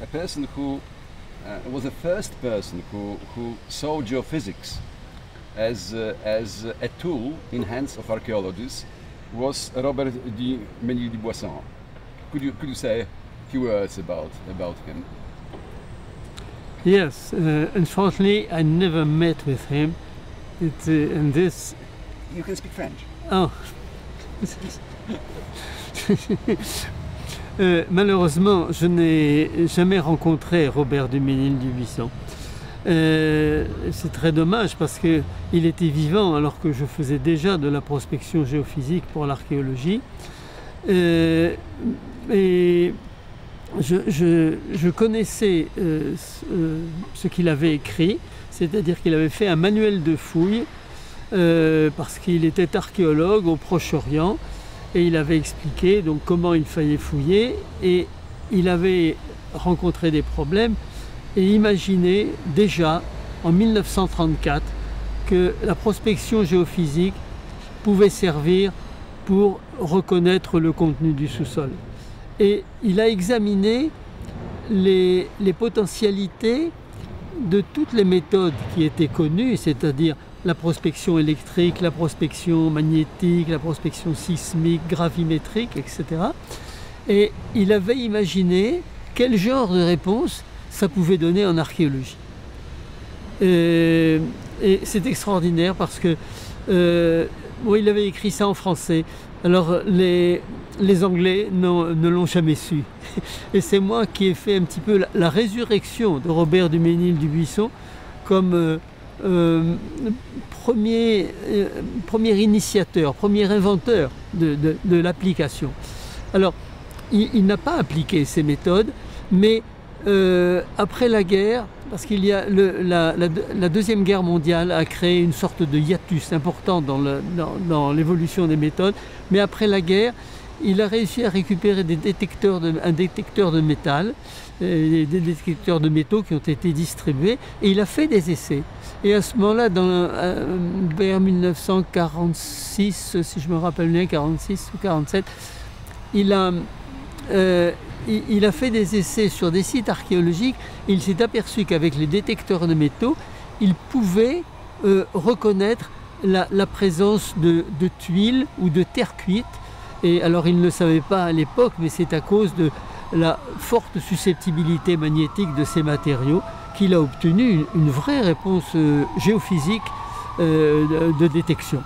a person who was the first person who saw geophysics as a tool in hands of archaeologists was Robert de Ménil-Dubuisson. Could you say a few words about him? Yes, unfortunately I never met with him. And this... You can speak French. Oh. Malheureusement, je n'ai jamais rencontré Robert de Ménil-Dubuisson. C'est très dommage parce qu'il était vivant alors que je faisais déjà de la prospection géophysique pour l'archéologie. Et je connaissais ce qu'il avait écrit, c'est-à-dire qu'il avait fait un manuel de fouilles parce qu'il était archéologue au Proche-Orient et il avait expliqué donc comment il fallait fouiller et il avait rencontré des problèmes et imaginé déjà en 1934 que la prospection géophysique pouvait servir pour reconnaître le contenu du sous-sol. Et il a examiné les potentialités de toutes les méthodes qui étaient connues, c'est-à-dire la prospection électrique, la prospection magnétique, la prospection sismique, gravimétrique, etc. Et il avait imaginé quel genre de réponse ça pouvait donner en archéologie. Et c'est extraordinaire parce que bon, il avait écrit ça en français. Alors les Anglais ne l'ont jamais su. Et c'est moi qui ai fait un petit peu la résurrection de Robert de Ménil-Dubuisson comme premier initiateur, premier inventeur de l'application. Alors, il n'a pas appliqué ces méthodes, mais après la guerre, parce qu'il y a la Deuxième Guerre mondiale a créé une sorte de hiatus important dans l'évolution des méthodes, mais après la guerre, il a réussi à récupérer un détecteur de métal, des détecteurs de métaux qui ont été distribués, et il a fait des essais. Et à ce moment-là, vers 1946, si je me rappelle bien, 46 ou 47, il a fait des essais sur des sites archéologiques et il s'est aperçu qu'avec les détecteurs de métaux, il pouvait reconnaître la présence de tuiles ou de terre cuite. Et alors il ne le savait pas à l'époque, mais c'est à cause de la forte susceptibilité magnétique de ces matériaux qu'il a obtenu une vraie réponse géophysique de détection.